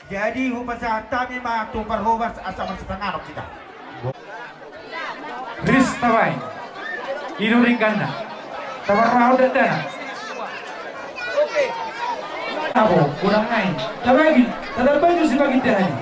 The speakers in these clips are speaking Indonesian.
Jadi upasa kami mah tu perhubas asal setengah kita. Chris Tawai, Inuring Ganda, Tawarau Dana. Tahu kurang lain. Tapi tetap baju sebagai tadi.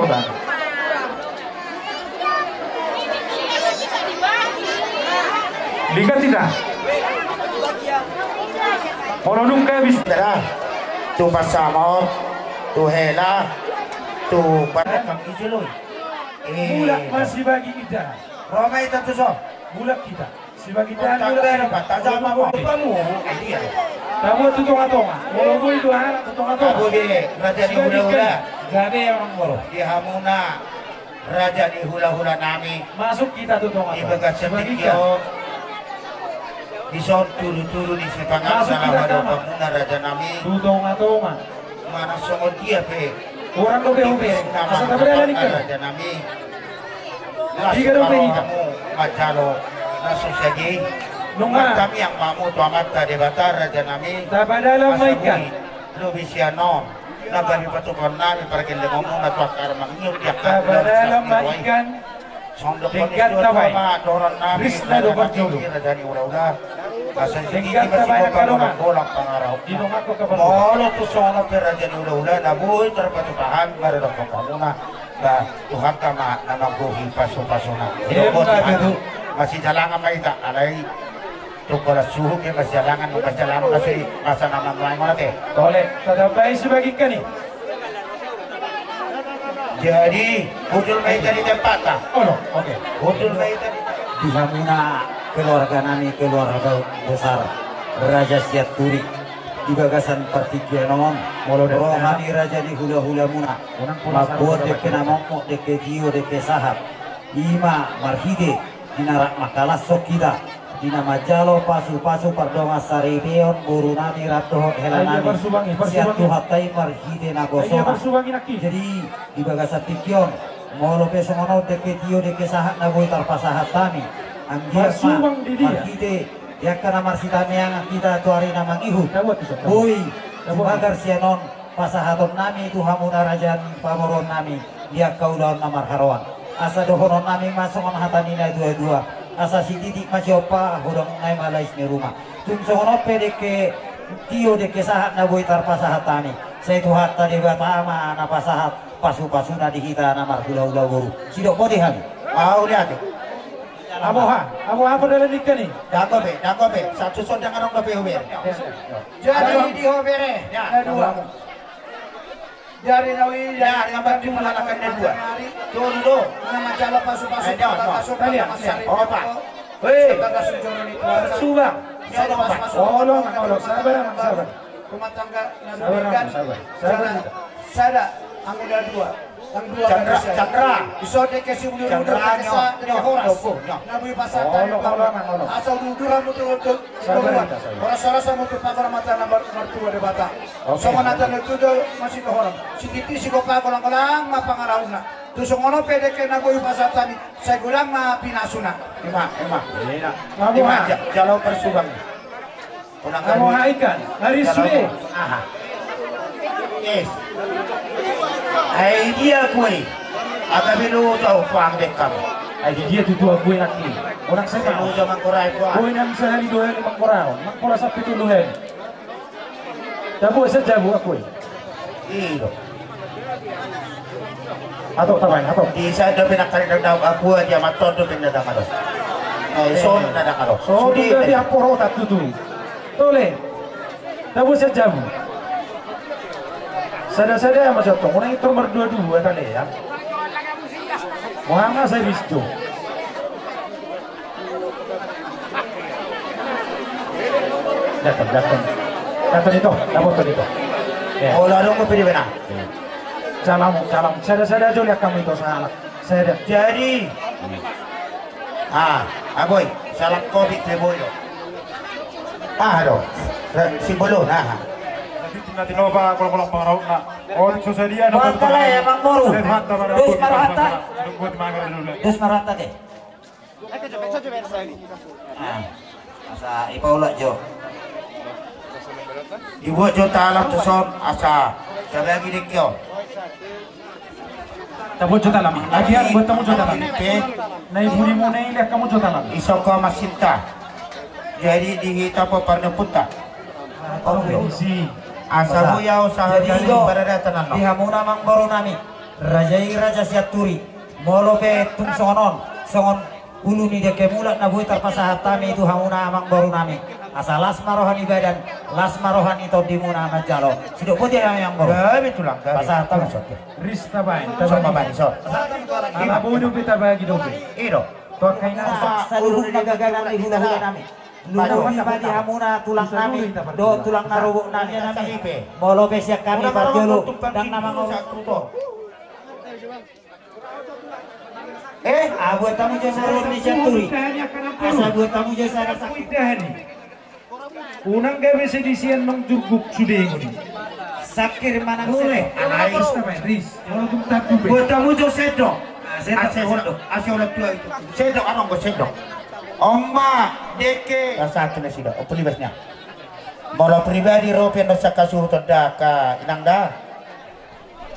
Oda. Liga tidak. Orang nungkai bisa. Tu pasamo, tu hela, tu pada kami jelui. Bulak masih bagi kita. Ramai tentu so. Bulak kita. Sebagai kita Tangga tajam apa kamu? Dia. Tahu tu tonga-tonga. Kalau gue itu anak tonga-tonga. Aku di raja di hula-hula. Gade orang moro. Di Hamuna raja di hula-hula nami. Masuk kita tu tonga. Di bekas setikio. Di son turu-turu di sepangan salah ada Hamuna raja nami. Tu tonga-tonga. Mana songo dia pe. Orang dobe-dobe. Asal tak berada ni kan. Raja nami. Tiga dobe ni. Macalo. Langsung saja. Nunga. Kami yang mamu tuamat tadi batar raja nami. Dapat dalam maikan. Lu bisa no. Nagari patukan nami pergi lemomu natuak armang nyut ya. Dapat dalam maikan. Tingkat tawai. Doron nami. Risna do berjodoh. Raja ni ula-ula. Asal Tingkat tawai nak kalungan. Bolak pangarau. Di nunga ko kapan. Molo tu sono per raja ni ula-ula. Nabuhi terpatukahan. Baru dapat kamuna. Bah Tuhan kama nama gohi pasu-pasuna. Masih jalangan maita alai tukola suhu ke masih jalangan masih masa nama mulai mana teh Boleh tetap baik sebagai kani. jadi hudul maita di tempat tak Oh no, oke. hudul maita Di Hamuna keluarga nami keluarga besar Raja Siaturi di bagasan pertikianon rohani raja di hula-hula muna mabuat deke namokmo deke jiwa deke sahat ima marhide dinarak makalas sokida dina majalo pasu-pasu pardonga saribeon guru nami ratoh helanami siatu hatai marhide nagosona jadi di bagasan tikion molo pesongono deke jiwa deke sahat nagoi tarpasahat tami anggia marhide ya karena marsitami yang kita tuari nama ihu boy sebagar sianon pasahaton nami itu hamuna rajan pamoron nami dia kaudaun namar harawan asa dohonon nami masongon hatanina dua-dua asa si titik macopa hudang ngai malais ni rumah tum songono pedeke tio deke sahat na boy tar pasahatani saya tu hatta de batama na pasahat pasu-pasuna di kita namar hula-hula guru sidok bodehan mau lihat Abo apa dalam nikah ni? Dago be, satu son jangan orang be hober. Jadi di hobere, ya dua. Dari nawi Ya, yang berarti melalakan dua. Tunggu, nama jala pasu-pasu. kalian. Oh, Pak. Hei, Subang. Ya, Pak. Olong, sabar. Rumah tangga Sabar. Sada, anggota dua. Chandra. Iso deke si ulu Chandra dari horas. Nabi pasatan. Asal duduran betul-betul. Horas-horas mutu pagar mata nomor 2 di Batak. Sama natan itu masih ke horam. Si titi si gopa kolang-kolang mapangarauna. Tu songono pedeke nabi pasatan saya gulang ma pinasuna. Emak. Kamu Jalau persubang. kamu ikan. Hari Sule. Aha. Yes. Hai dia kue. Agak bilu tahu pang dekam. Dia tu tua gue lagi. Orang saya Kalau zaman korai pun. gue nam sehari dua hari mangkora sampai tu luhen. Jabu saja bu aku. Iyo. Atau tawain atau. Di saya dah pernah kali dah aku aja maton tu pernah dah kado. Son dah kado. So dia aporo tak tu. Tole. Jabu saja bu. Sada-sada yang macam tu, orang itu nomor 22 kali ya. Muhammad saya bisu. Datang itu, dapat itu. Oh lalu aku pilih mana? Salam. Sada-sada aja lihat kamu itu salah. Saya Jadi, aboy, salam kopi teboyo. Aduh, simbolo nah. Nanti nova kalau pengaruh nak orang susah Mantala ya Mang Moru. Dus marata. Dus marata deh. Masa ipaula Jo. Dibuat jota alam tuson asa sabagi dikyo. Tabo jota lama. Lagi ya buat kamu jota lama. Nai buri mo nai lek kamu jota lama. Isoko masinta. Jadi dihita po parna puta. Si Asa buya usaha Jadi di berada tenan. di hamuna mangboro nami raja siat turi molope tung songon ulu ni deke mulat na buit terpasahat tami itu hamuna mangboro nami asal las marohani badan las marohani to di muna majalo sidok putih yang boro Gabi tulang gabi. pasahat tami Rista bain. Sama bani so. Ala bodo kita bagi dobe. Ido. To kaina seluruh nagaganan di hula-hula nami Lulu di hamuna tulang nami do tulang narobok nami molope siak kami parjolo dan nama ngomong buat tamu jasa Indonesia turi asa buat tamu jasa sakit Unang gawe sedisian mengjuguk sudah ini. sakir mana Boleh. Anais namanya Riz. Kalau tuh tak tuh. Buat tamu jo sedok. Asal udah tua itu. Sedok anong go sedok. Oma deke. Satu na sida. O pelibasnya. Molo pribadi ropen no sakasuh toda ka inangda.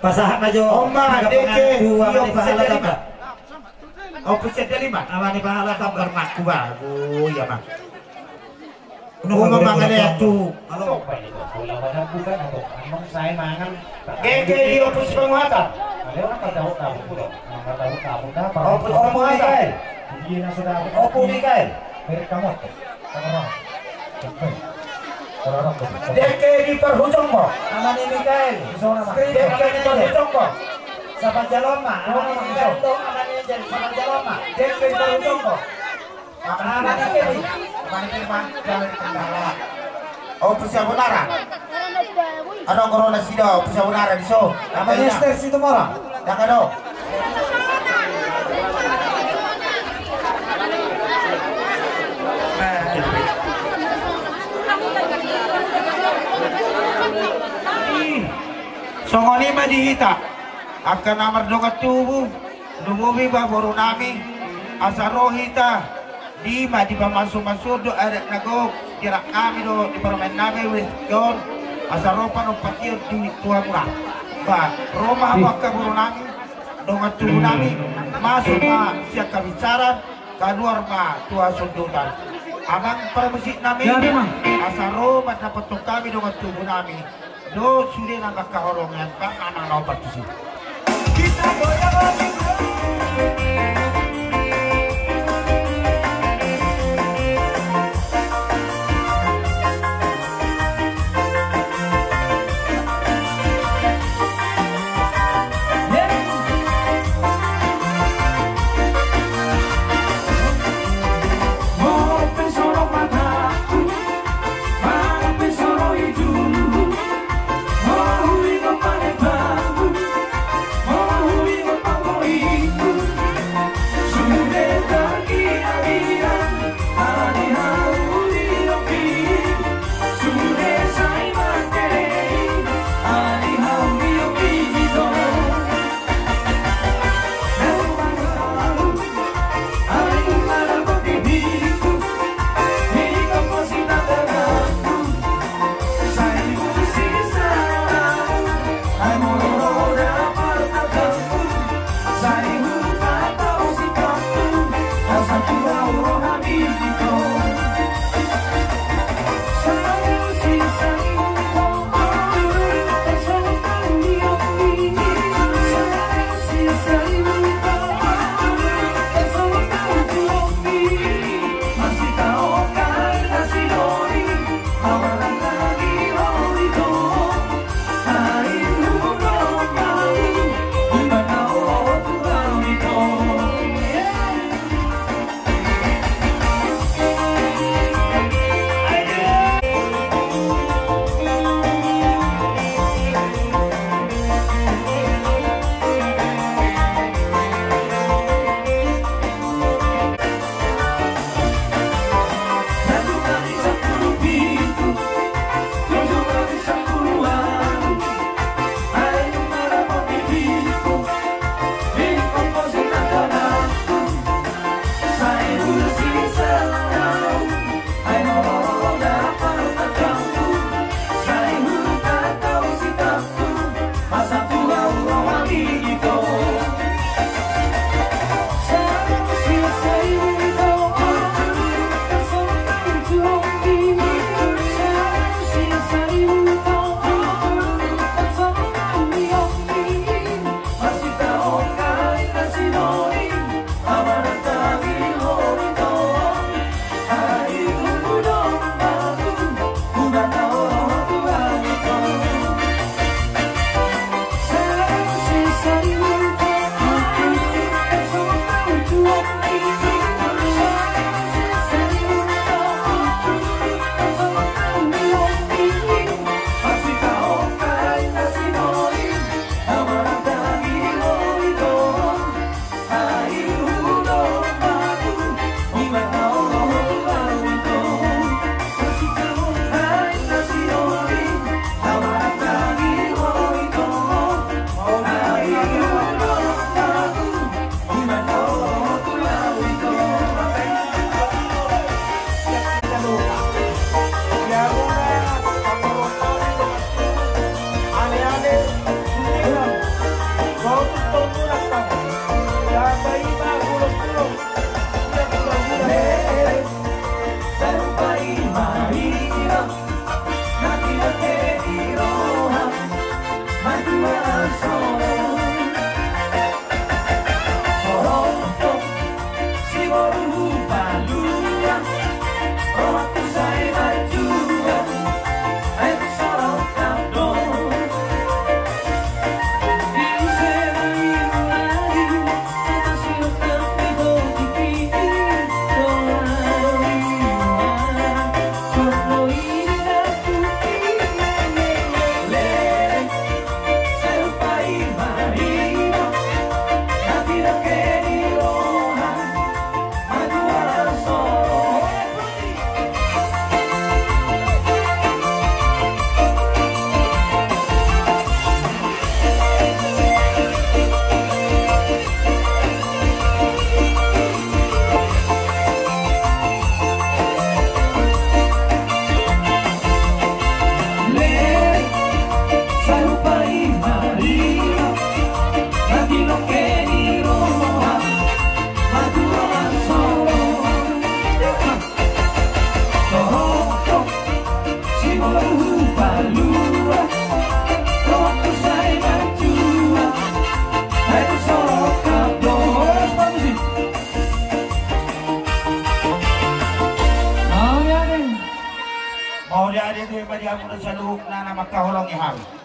pasahat majo Oma deke. dua Iyo mani pahala kabar O peset lima. amani pahala kabar Aku bago ya mah. Nunggu mangale tu. Halo. Gege iyo pus pengwata. Opo Mikael. Opo Mikael. Deke di perhujung mo. amani Mikael Deke di perhujung mo. sapan jaloma amani Mikael do amani jadi sapan jaloma Deke di perhujung mo. amani Kevin Mani firman jangan kendala. Oh pusya bunara. Ano corona sida pusya bunara di so. amani Esther situ mora Dakado. Songoni madihita akan amar dogat tubuh lumubi baboro nami asarohita di madi pamasuk-masuk do ada nago kira kami do di permain nami wis gon asaropa no pakir di tua murah ba Roma bakka boro nami dogat tubuh nami masuk ma siap kabicaran keluar ma tua sundutan abang permusik nami Ya, memang. asaroma dapat kami dogat tubuh nami do sudah nambah kehorongan pak anak no partisip kita goyang lagi Mau dia ada di bagi aku sa luhok na magkahulong ihang.